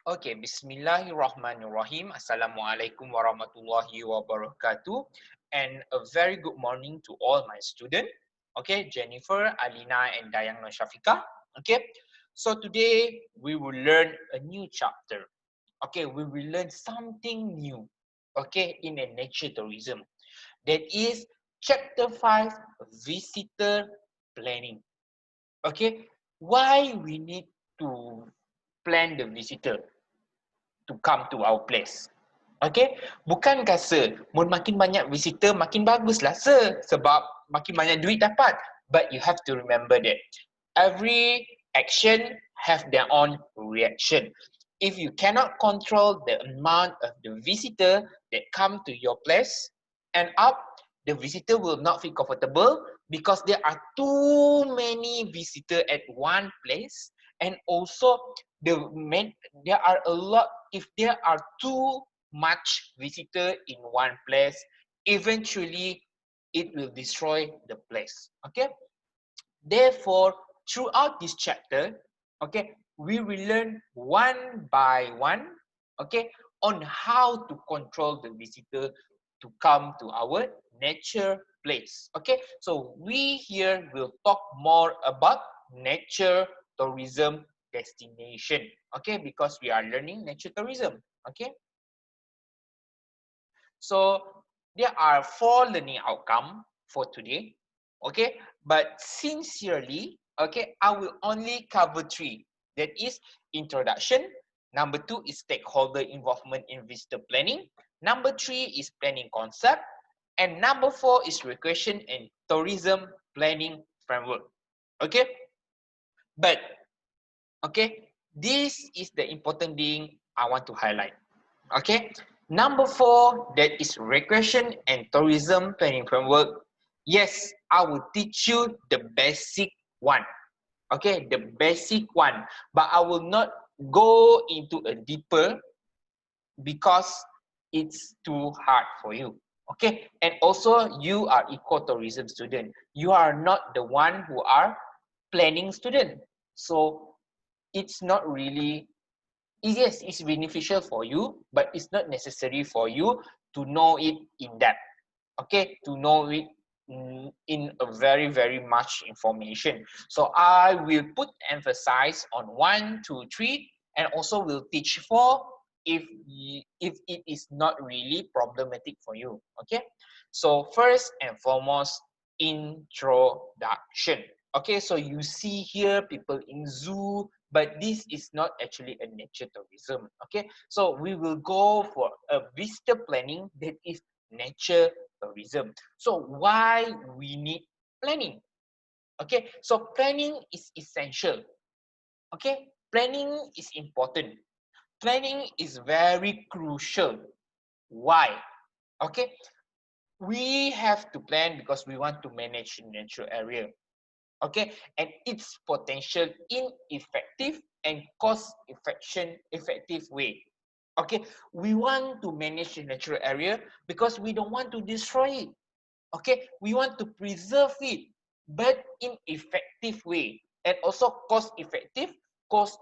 Okay, Bismillahirrahmanirrahim. Assalamualaikum warahmatullahi wabarakatuh. And a very good morning to all my students. Okay, Jennifer, Alina, and Dayang Shafika. Okay, so today we will learn a new chapter. Okay, we will learn something new. Okay, in a nature tourism. That is chapter 5, visitor planning. Okay, why we need to plan the visitor to come to our place. Okay, bukankah sir, makin banyak visitor makin baguslah sir, sebab makin banyak duit dapat. But you have to remember that every action have their own reaction. If you cannot control the amount of the visitor that come to your place, and up, the visitor will not feel comfortable because there are too many visitor at one place, and also there are a lot. If there are too much visitor in one place, eventually it will destroy the place. Okay, therefore throughout this chapter, okay, we will learn one by one, okay, on how to control the visitor to come to our nature place. Okay, so we here will talk more about nature tourism destination. Okay, because we are learning nature tourism. Okay, so there are 4 learning outcome for today. Okay, but sincerely, okay, I will only cover 3. That is introduction. Number 2 is stakeholder involvement in visitor planning. Number 3 is planning concept. And number 4 is recreation and tourism planning framework. Okay, but okay, this is the important thing I want to highlight. Okay, number 4, that is recreation and tourism planning framework. Yes, I will teach you the basic one. Okay, the basic one, but I will not go into a deeper because it's too hard for you. Okay, and also you are ecotourism student. You are not the one who are planning student. So it's not really, yes, it's beneficial for you, but it's not necessary for you to know it in depth. Okay, to know it in a very much information. So I will put emphasis on 1, 2, 3, and also will teach 4 if it is not really problematic for you. Okay, so first and foremost, introduction. Okay, so you see here people in zoo, but this is not actually a nature tourism. Okay, so we will go for a visitor planning that is nature tourism. So why we need planning? Okay, so planning is essential. Okay, planning is important. Planning is very crucial. Why? Okay, we have to plan because we want to manage the natural area. Okay, and its potential in effective and effective way. Okay, we want to manage the natural area because we don't want to destroy it. Okay, we want to preserve it, but in effective way, and also cost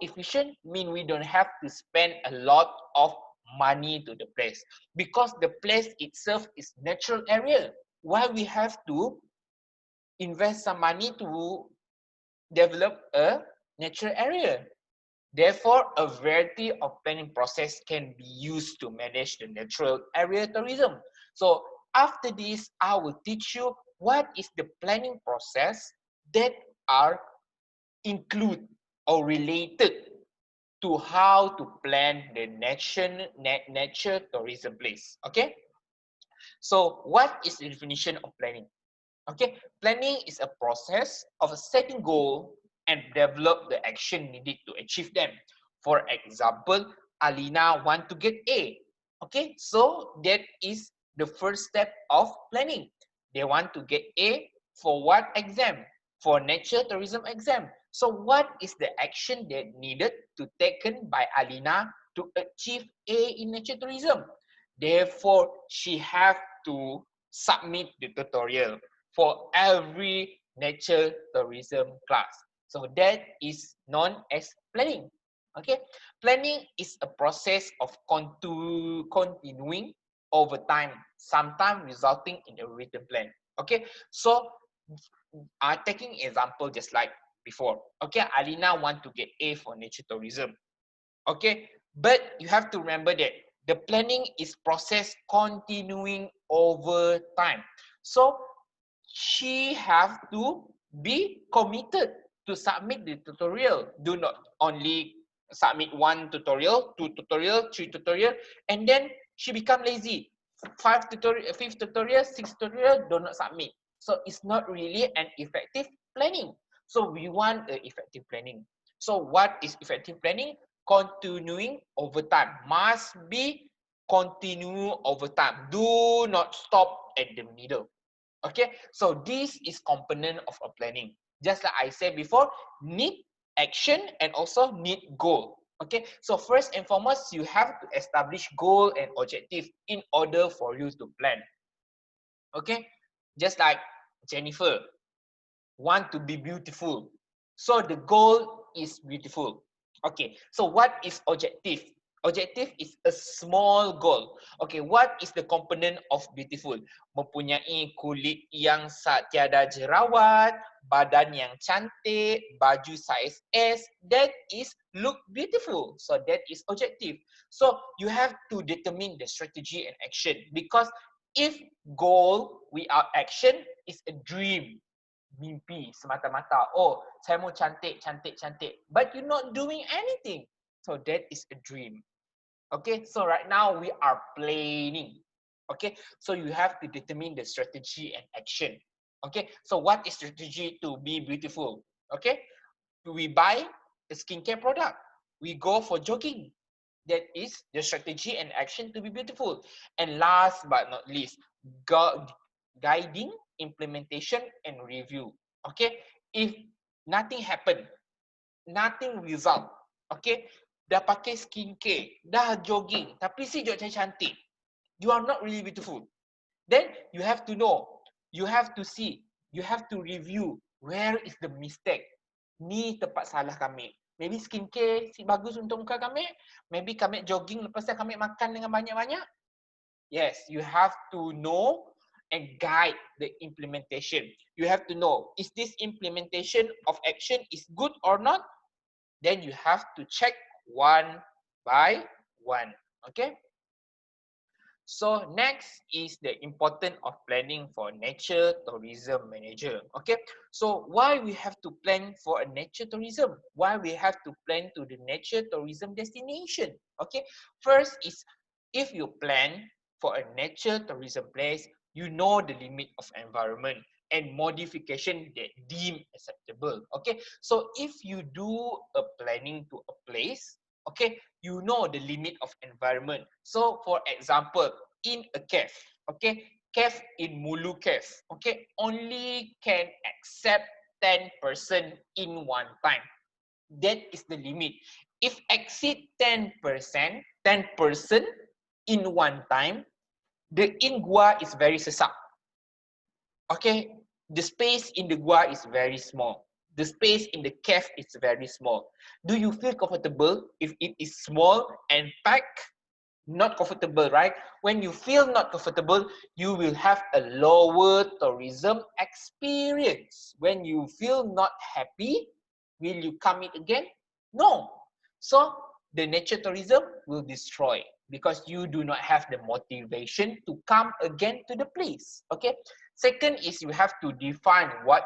efficient mean we don't have to spend a lot of money to the place because the place itself is natural area. Why we have to invest some money to develop a natural area? Therefore, a variety of planning process can be used to manage the natural area tourism. So after this, I will teach you what is the planning process that are include or related to how to plan the nature tourism place. Okay. So what is the definition of planning? Okay, planning is a process of setting goal and develop the action needed to achieve them. For example, Alina want to get A. Okay, so that is the first step of planning. They want to get A for what exam? For nature tourism exam. So what is the action that needed to taken by Alina to achieve A in nature tourism? Therefore, she have to submit the tutorial for every nature tourism class. So that is known as planning. Okay, planning is a process of continuing over time, sometimes resulting in a written plan. Okay, so taking example just like before. Okay, Alina want to get A for nature tourism. Okay, but you have to remember that the planning is process continuing over time. So she have to be committed to submit the tutorial. Do not only submit one tutorial, two tutorial, three tutorial, and then she become lazy. Five tutorial, fifth tutorial, sixth tutorial, do not submit. So it's not really an effective planning. So we want an effective planning. So what is effective planning? Continuing over time. Must be continue over time. Do not stop at the middle. Okay, so this is component of a planning. Just like I said before, need action and also need goal. Okay, so first and foremost, you have to establish goal and objective in order for you to plan. Okay, just like Jennifer want to be beautiful. So the goal is beautiful. Okay, so what is objective? Objective is a small goal. Okay, what is the component of beautiful? Mempunyai kulit yang tiada jerawat, badan yang cantik, baju size S, that is look beautiful. So that is objective. So you have to determine the strategy and action, because if goal without action is a dream, mimpi semata-mata. Oh, saya mau cantik, cantik, cantik. But you're not doing anything. So that is a dream. Okay, so right now we are planning. Okay, so you have to determine the strategy and action. Okay, so what is strategy to be beautiful? Okay, we buy a skincare product. We go for jogging. That is the strategy and action to be beautiful. And last but not least, guiding, implementation, and review. Okay, if nothing happen, nothing result, okay, dah pakai skincare, dah jogging, tapi si jod cantik, you are not really beautiful. Then you have to know, you have to see, you have to review where is the mistake. Ni tempat salah kami. Maybe skincare si bagus untuk muka kami. Maybe kami jogging lepas tu kami makan dengan banyak-banyak. Yes, you have to know and guide the implementation. You have to know, is this implementation of action is good or not? Then you have to check one by one. Okay? So next is the importance of planning for nature tourism manager. Okay, so why we have to plan for a nature tourism? Why we have to plan to the nature tourism destination? Okay, first is if you plan for a nature tourism place, you know the limit of environment and modification that deemed acceptable. Okay, so if you do a planning to a place, okay, you know the limit of environment. So for example, in a cave, okay, cave in Mulu cave, okay, only can accept 10 person in one time. That is the limit. If exceed 10%, 10 person in one time, the in gua is very sesak. Okay, the space in the gua is very small. The space in the cave is very small. Do you feel comfortable if it is small and packed? Not comfortable, right? When you feel not comfortable, you will have a lower tourism experience. When you feel not happy, will you come it again? No. So the nature tourism will destroy because you do not have the motivation to come again to the place. Okay. Second is you have to define what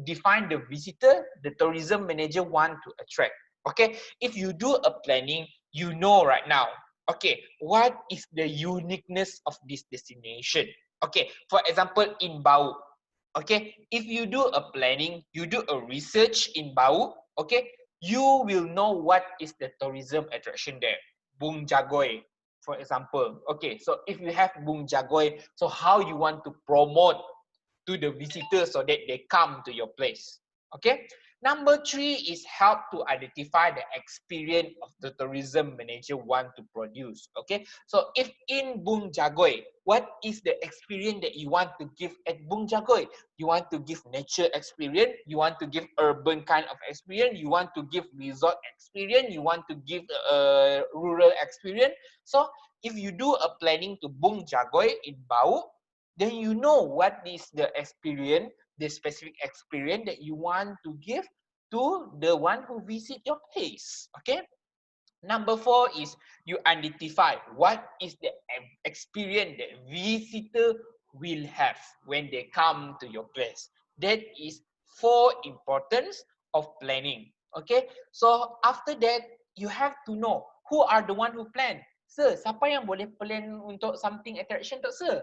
define the visitor the tourism manager want to attract. Okay, if you do a planning, you know right now, okay, what is the uniqueness of this destination? Okay, for example, in Bau, okay, if you do a planning, you do a research in Bau, okay, you will know what is the tourism attraction there. Bung Jagoy, for example. Okay, so if you have Bung Jagoy, so how you want to promote to the visitors so that they come to your place. Okay, Number 3 is help to identify the experience of the tourism manager want to produce. Okay, so if in Bung Jagoy, what is the experience that you want to give at Bung Jagoy? You want to give nature experience, you want to give urban kind of experience, you want to give resort experience, you want to give rural experience. So if you do a planning to Bung Jagoy in Bau, then you know what is the experience, the specific experience that you want to give to the one who visit your place. Okay. Number 4 is you identify what is the experience that visitor will have when they come to your place. That is 4 importance of planning. Okay. So after that, you have to know who are the one who plan. Sir, siapa yang boleh plan untuk something attraction tak, sir?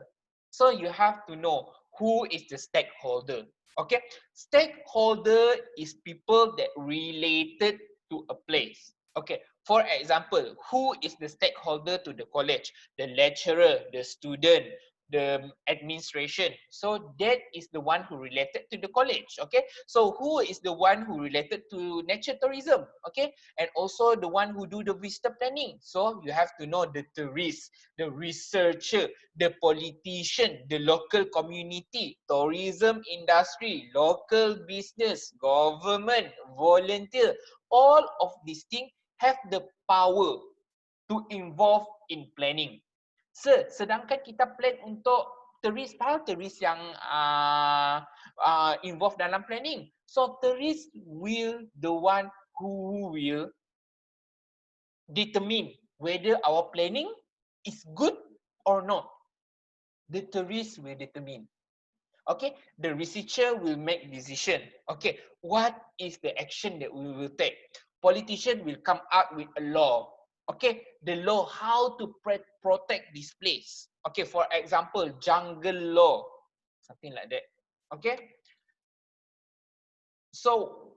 So you have to know who is the stakeholder. Okay, stakeholder is people that related to a place. Okay, for example, who is the stakeholder to the college? The lecturer, the student, the administration. So that is the one who related to the college. Okay, so who is the one who related to nature tourism? Okay, and also the one who do the visitor planning. So you have to know the tourist, the researcher, the politician, the local community, tourism industry, local business, government, volunteer. All of these things have the power to involve in planning. Sedangkan kita plan untuk tourist, para tourist yang involved dalam planning. So tourist will the one who will determine whether our planning is good or not. The tourist will determine. Okay, the researcher will make decision. Okay, what is the action that we will take? Politician will come up with a law. Okay, the law how to protect this place. Okay, for example, jungle law, something like that. Okay, so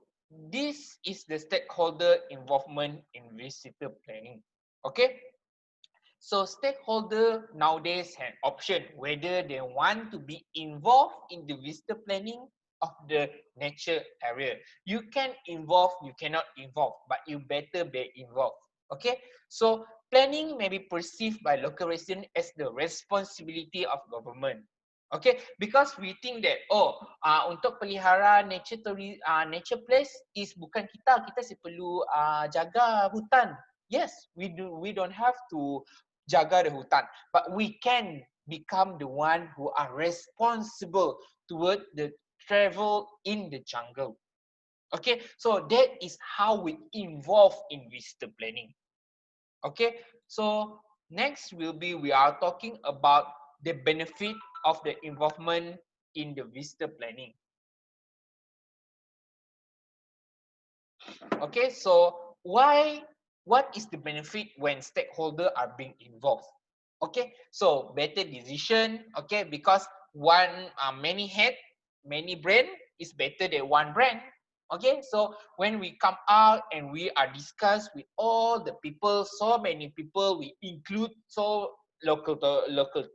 this is the stakeholder involvement in visitor planning. Okay. So stakeholder nowadays have option whether they want to be involved in the visitor planning of the nature area. You can involve, you cannot involve, but you better be involved. Okay, so planning may be perceived by local residents as the responsibility of government. Okay, because we think that untuk pelihara nature place is bukan kita si perlu jaga hutan. Yes, we don't have to jaga the hutan, but we can become the one who are responsible toward the travel in the jungle. Okay, so that is how we involve in visitor planning. Okay, so next will be we are talking about the benefit of the involvement in the visitor planning. Okay, so what is the benefit when stakeholders are being involved? Okay, so better decision. Okay, because many head, many brain is better than one brain. Okay, so when we come out and we are discussed with all the people, so many people, we include local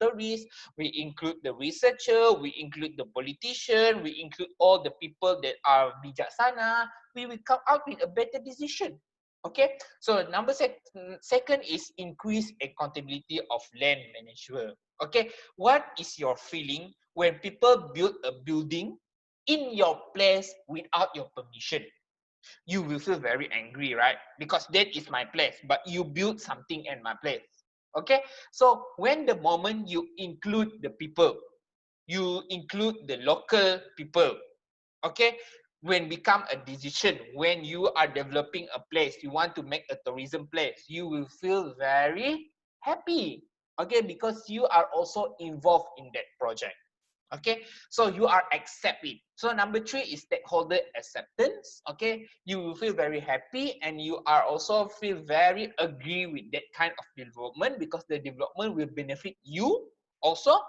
tourists, we include the researcher, we include the politician, we include all the people that are bijaksana, we will come out with a better decision. Okay, so second is increase accountability of land management. Okay, what is your feeling when people build a building in your place without your permission? You will feel very angry, right? Because that is my place, but you build something in my place. Okay, so when the moment you include the people, you include the local people, okay, when become a decision, when you are developing a place, you want to make a tourism place, you will feel very happy, okay, because you are also involved in that project. Okay, so you are accepted. So number 3 is stakeholder acceptance. Okay, you will feel very happy and you are also feel very agree with that kind of development because the development will benefit you also.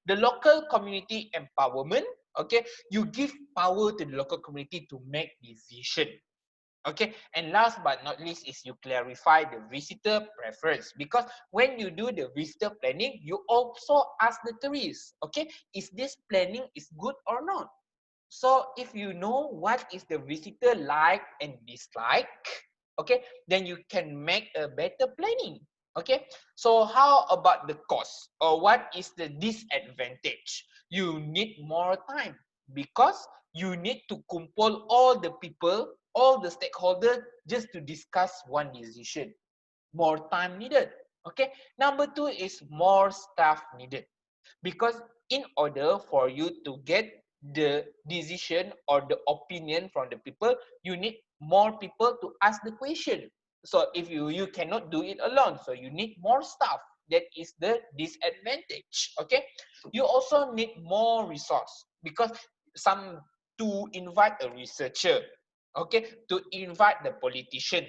The local community empowerment. Okay, you give power to the local community to make decision. Okay, and last but not least is you clarify the visitor preference, because when you do the visitor planning, you also ask the tourists, okay, is this planning is good or not? So if you know what is the visitor like and dislike, okay, then you can make a better planning. Okay, so how about the cost, or what is the disadvantage? You need more time because you need to kumpul all the people, all the stakeholders just to discuss one decision. More time needed. Okay, number two is more staff needed, because in order for you to get the decision or the opinion from the people, you need more people to ask the question. So if you cannot do it alone, so you need more staff. That is the disadvantage. Okay, you also need more resource, because some, to invite a researcher, okay, to invite the politician,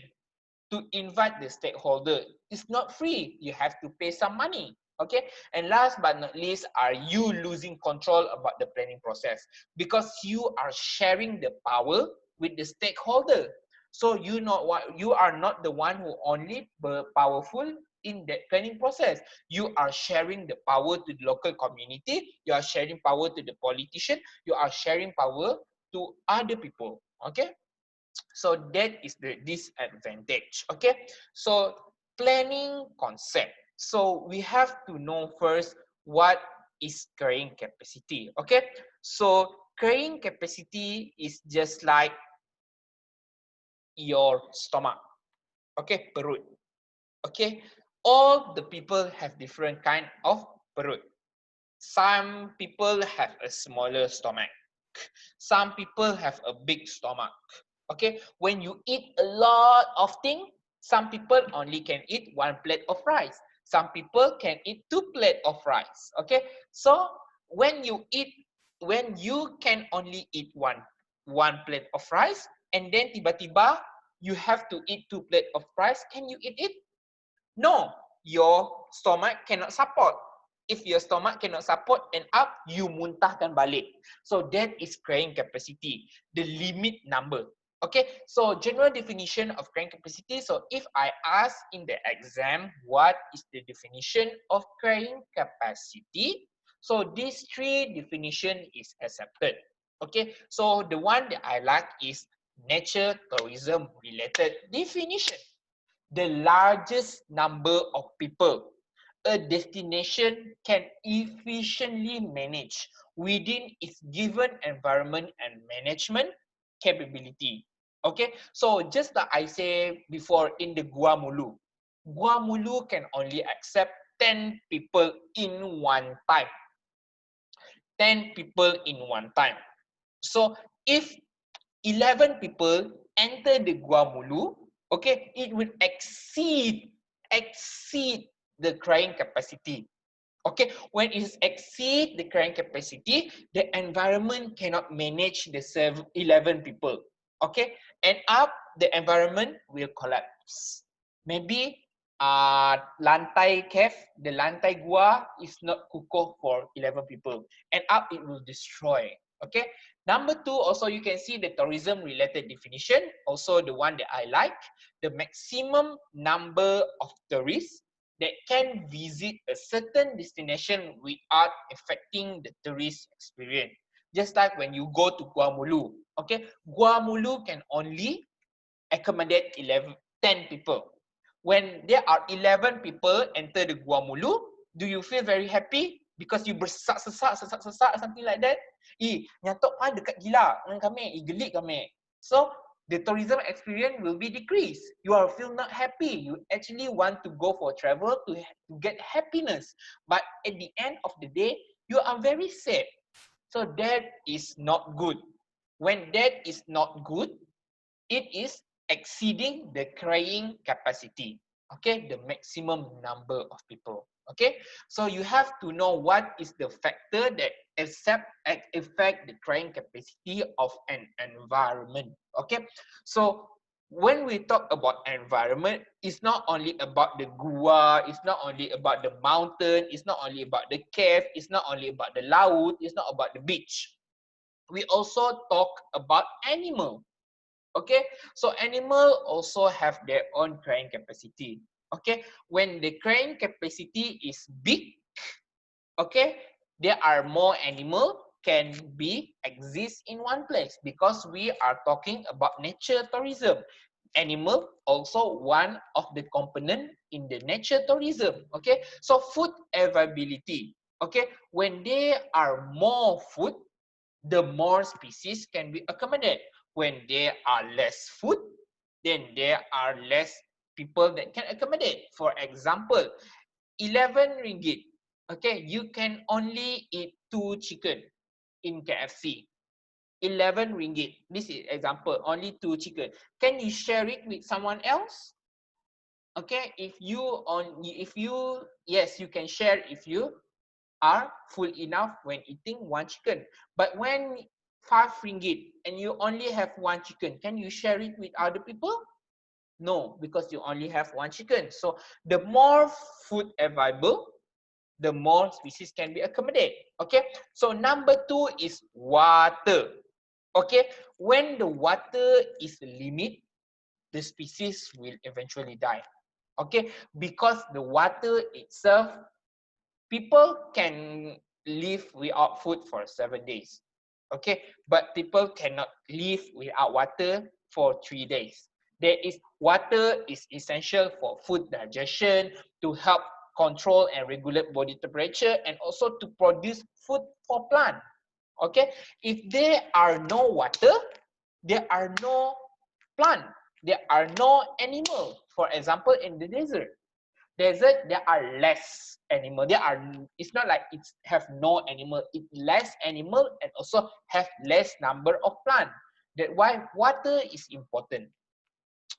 to invite the stakeholder, it's not free. You have to pay some money. Okay, and last but not least, are you losing control about the planning process, because you are sharing the power with the stakeholder. So you are not the one who only powerful in that planning process. You are sharing the power to the local community, you are sharing power to the politician, you are sharing power to other people. Okay, so that is the disadvantage. Okay, so planning concept. So we have to know first what is carrying capacity. Okay, so carrying capacity is just like your stomach. Okay, perut. Okay, all the people have different kind of perut. Some people have a smaller stomach. Some people have a big stomach. Okay, when you eat a lot of things, some people only can eat one plate of rice. Some people can eat two plates of rice. Okay, so when you eat, when you can only eat one plate of rice, and then tiba-tiba you have to eat two plates of rice, can you eat it? No, your stomach cannot support. If your stomach cannot support, end up you muntahkan balik. So that is carrying capacity, the limit number. Okay, so general definition of carrying capacity. So if I ask in the exam, what is the definition of carrying capacity? So these three definition is accepted. Okay, so the one that I like is nature tourism related definition. The largest number of people a destination can efficiently manage within its given environment and management capability. Okay, so just like I say before, in the Gua Mulu can only accept 10 people in one time. 10 people in one time. So if 11 people enter the Gua Mulu, okay, it will exceed the carrying capacity. Okay, when it exceed the carrying capacity, the environment cannot manage the 11 people. Okay, end up the environment will collapse. Maybe lantai cave, the lantai gua is not kukuh for 11 people. End up it will destroy. Okay, number two, also you can see the tourism related definition, also the one that I like, the maximum number of tourists that can visit a certain destination without affecting the tourist experience. Just like when you go to Gua Mulu, okay, Gua Mulu can only accommodate 10 people. When there are 11 people enter the Gua Mulu, do you feel very happy? Because you bersesak-sesak, something like that? Nyatok dekat gila dengan kami, gelik kami. So, the tourism experience will be decreased. You will feel not happy. You actually want to go for travel to get happiness. But at the end of the day, you are very sad. So that is not good. When that is not good, it is exceeding the carrying capacity. Okay, the maximum number of people. Okay, so you have to know what is the factor that affect the carrying capacity of an environment. Okay, so when we talk about environment, it's not only about the gua, it's not only about the mountain, it's not only about the cave, it's not only about the laut, it's not about the beach. We also talk about animal. Okay, so animal also have their own carrying capacity. Okay, when the carrying capacity is big, okay, there are more animal, can be exist in one place because we are talking about nature tourism. Animal also one of the component in the nature tourism. Okay, so food availability. Okay, when there are more food, the more species can be accommodated. When there are less food, then there are less people that can accommodate. For example, 11 ringgit. Okay, you can only eat 2 chicken in KFC. 11 ringgit. This is example, only 2 chicken. Can you share it with someone else? Okay, yes, you can share if you are full enough when eating 1 chicken. But when 5 ringgit and you only have 1 chicken, can you share it with other people? No, because you only have 1 chicken. So the more food available, the more species can be accommodated. Okay, so number 2 is water. Okay, when the water is limit, the species will eventually die. Okay, because the water itself, people can live without food for 7 days. Okay, but people cannot live without water for 3 days. Water is essential for food digestion, to help control and regulate body temperature, and also to produce food for plant. Okay, if there are no water, there are no plant, there are no animal. For example, in the desert, there are less animal. It's not like it's have no animal, it less animal and also have less number of plant. That's why water is important.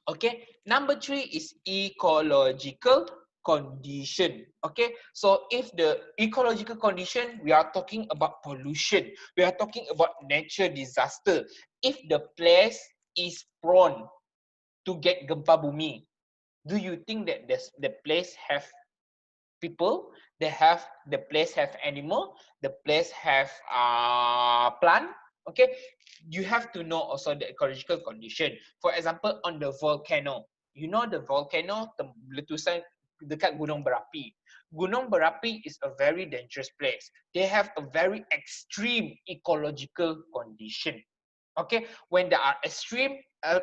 Okay, number 3 is ecological condition. Okay, so if the ecological condition, we are talking about pollution, we are talking about nature disaster. If the place is prone to get gempa bumi, do you think that the place have people, the place have animal, the place have plant? Okay, you have to know also the ecological condition. For example, on the volcano, you know the volcano, letusan dekat gunung berapi. Gunung berapi is a very dangerous place. They have a very extreme ecological condition. Okay, when there are extreme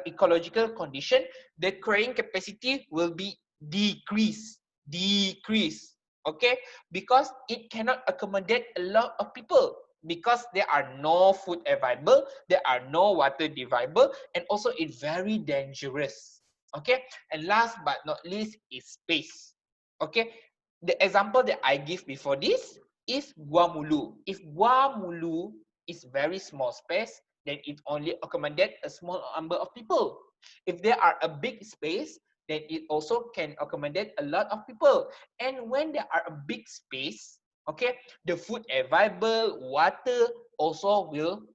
ecological condition, the carrying capacity will be decreased. Okay, because it cannot accommodate a lot of people, because there are no food available, there are no water available, and also it's very dangerous. Okay, and last but not least is space. Okay, the example that I give before this is Gua Mulu. If Gua Mulu is very small space, then it only accommodate a small number of people. If there are a big space, then it also can accommodate a lot of people. And when there are a big space, okay, the food available, water also will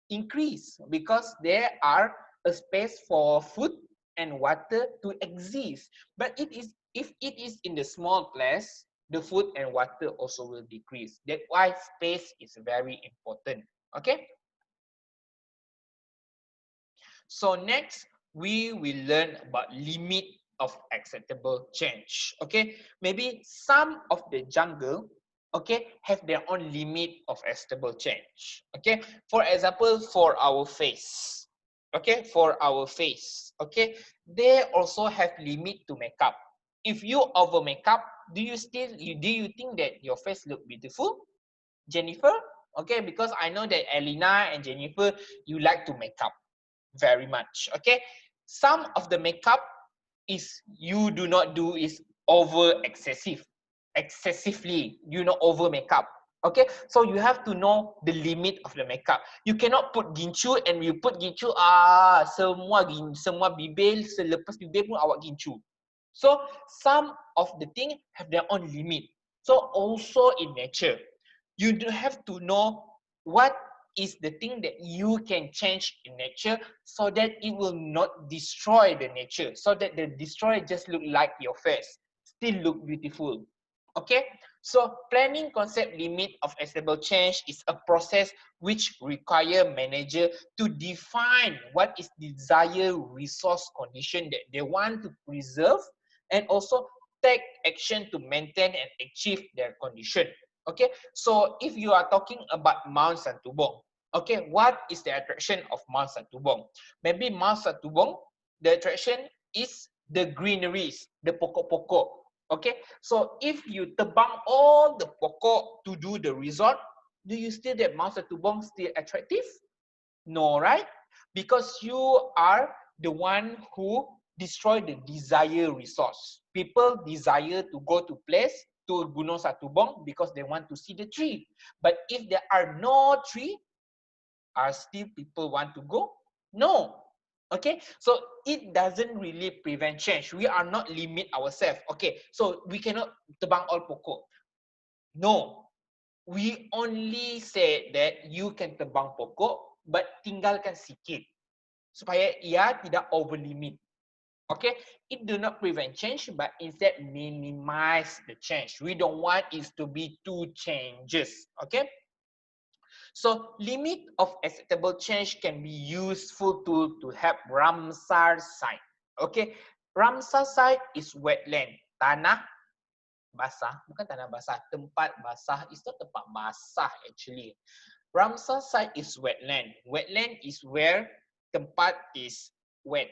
increase, because there are a space for food and water to exist. But if it is in the small place, the food and water also will decrease. That's why space is very important. Okay. So next, we will learn about limit of acceptable change. Okay, maybe some of the jungle, okay, have their own limit of acceptable change. Okay, for example, for our face, okay, okay, they also have limit to makeup. If you over makeup, do you think that your face look beautiful, Jennifer? Okay, because I know that Elena and Jennifer, you like to make up very much. Okay, some of the makeup is you do not do is over excessively, you know, over makeup. Okay, so you have to know the limit of the makeup. You cannot put gincu, and you put gincu, semua bibir, selepas bibir pun awak gincu. So some of the thing have their own limit. So also in nature, you do have to know what is the thing that you can change in nature, so that it will not destroy the nature, so that the destroy just look like your face, still look beautiful. Okay, so planning concept limit of acceptable change is a process which require manager to define what is desired resource condition that they want to preserve, and also take action to maintain and achieve their condition. Okay, so if you are talking about Mount Santubong, okay, what is the attraction of Mount Santubong? Maybe Mount Santubong, the attraction is the greeneries, the pokok-pokok. Okay, so if you tebang all the pokok to do the resort, do you still that Mount Santubong still attractive? No, right? Because you are the one who destroy the desire resource. People desire to go to place to Gunung Satubong because they want to see the tree. But if there are no tree, are still people want to go? No. Okay, so it doesn't really prevent change. We are not limit ourselves. Okay, so we cannot tebang all pokok. No, we only say that you can tebang pokok, but tinggalkan sikit supaya ia tidak over limit. Okay, it do not prevent change, but instead minimize the change. We don't want it to be two changes. Okay, so limit of acceptable change can be useful tool to help Ramsar site. Okay, Ramsar site is wetland, tanah basah, bukan tanah basah, tempat basah is not tempat basah actually. Ramsar site is wetland. Wetland is where tempat is wet.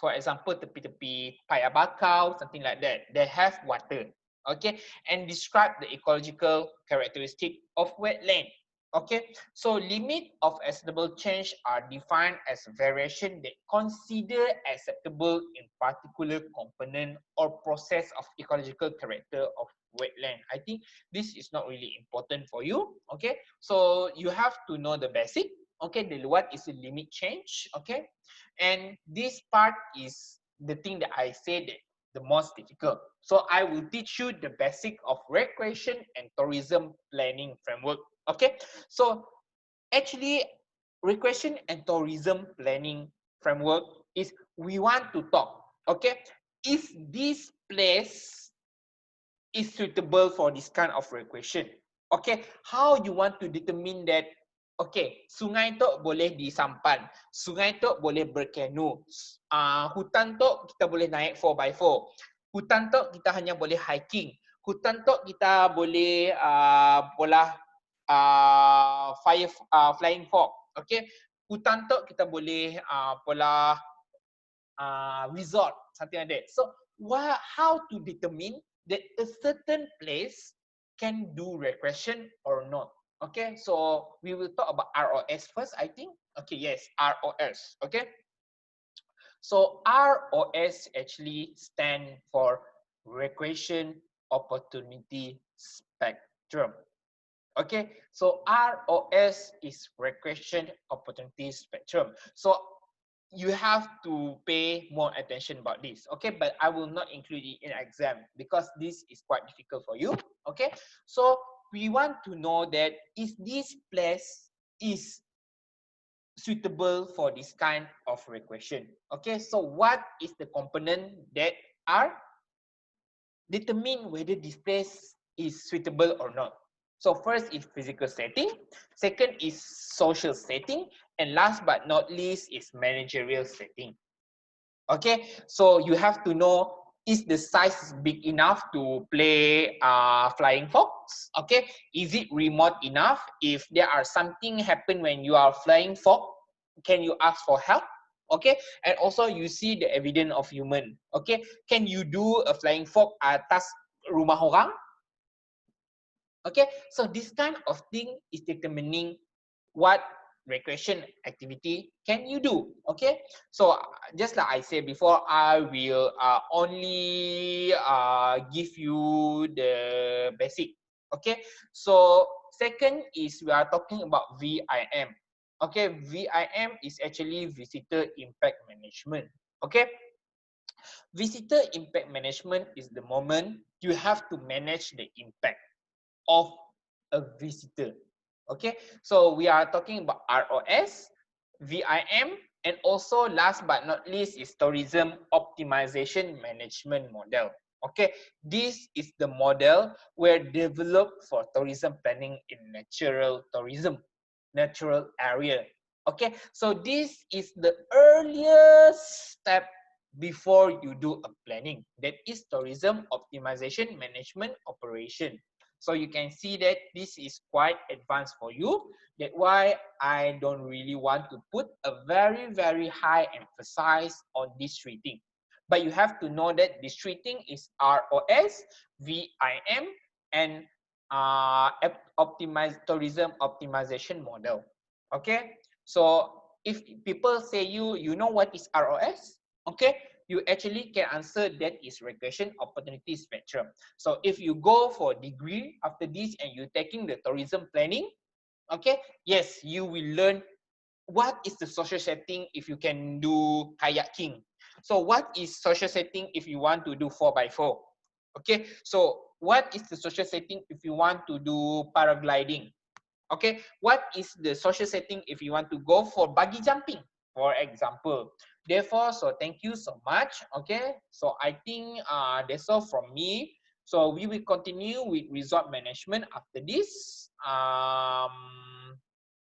For example, tepi-tepi paya bakau, something like that. They have water. Okay, and describe the ecological characteristic of wetland. Okay, so limit of acceptable change are defined as variation that consider acceptable in particular component or process of ecological character of wetland. I think this is not really important for you. Okay, so you have to know the basic. Okay, what is the limit change? Okay, and this part is the thing that I say that the most difficult. So I will teach you the basic of recreation and tourism planning framework. Okay, so actually recreation and tourism planning framework is we want to talk, okay, if this place is suitable for this kind of recreation. Okay, how you want to determine that? Okay, sungai tu boleh disampan, sungai tu boleh berkanu, hutan tu kita boleh naik 4x4, hutan tu kita hanya boleh hiking, hutan tu kita boleh bola flying fox. Okay, hutan tu kita boleh bola resort, something like that. So how to determine that a certain place can do recreation or not? Okay, so we will talk about ROS first, I think. Okay, yes, ROS. Okay, so ROS actually stand for Recreation Opportunity Spectrum. Okay, so ROS is Recreation Opportunity Spectrum. So you have to pay more attention about this. Okay, but I will not include it in exam because this is quite difficult for you. Okay, so we want to know that is this place is suitable for this kind of recreation. Okay, so what is the component that are determine whether this place is suitable or not? So first is physical setting, second is social setting, and last but not least is managerial setting. Okay, so you have to know, is the size big enough to play flying fox? Okay, is it remote enough? If there are something happen when you are flying fox, can you ask for help? Okay, and also you see the evidence of human. Okay, can you do a flying fox atas rumah orang? Okay, so this kind of thing is determining what recreation activity can you do. Okay, so just like I said before, I will only give you the basic. Okay, so second is we are talking about VIM. Okay, VIM is actually visitor impact management. Okay, visitor impact management is the moment you have to manage the impact of a visitor. Okay, so we are talking about ROS, VIM, and also last but not least is tourism optimization management model. Okay, this is the model where developed for tourism planning in natural tourism, natural area. Okay, so this is the earliest step before you do a planning, that is tourism optimization management operation. So you can see that this is quite advanced for you. That's why I don't really want to put a very, very high emphasis on this three things. But you have to know that this three things is ROS, VIM, and tourism optimization model. Okay, so if people say you know what is ROS, okay, you actually can answer that is Recreation Opportunity Spectrum. So if you go for degree after this and you're taking the tourism planning, okay, yes, you will learn what is the social setting if you can do kayaking. So what is social setting if you want to do 4x4? Okay, so what is the social setting if you want to do paragliding? Okay, what is the social setting if you want to go for bungee jumping, for example? Therefore, so thank you so much. Okay, so I think that's all from me. So we will continue with resort management after this.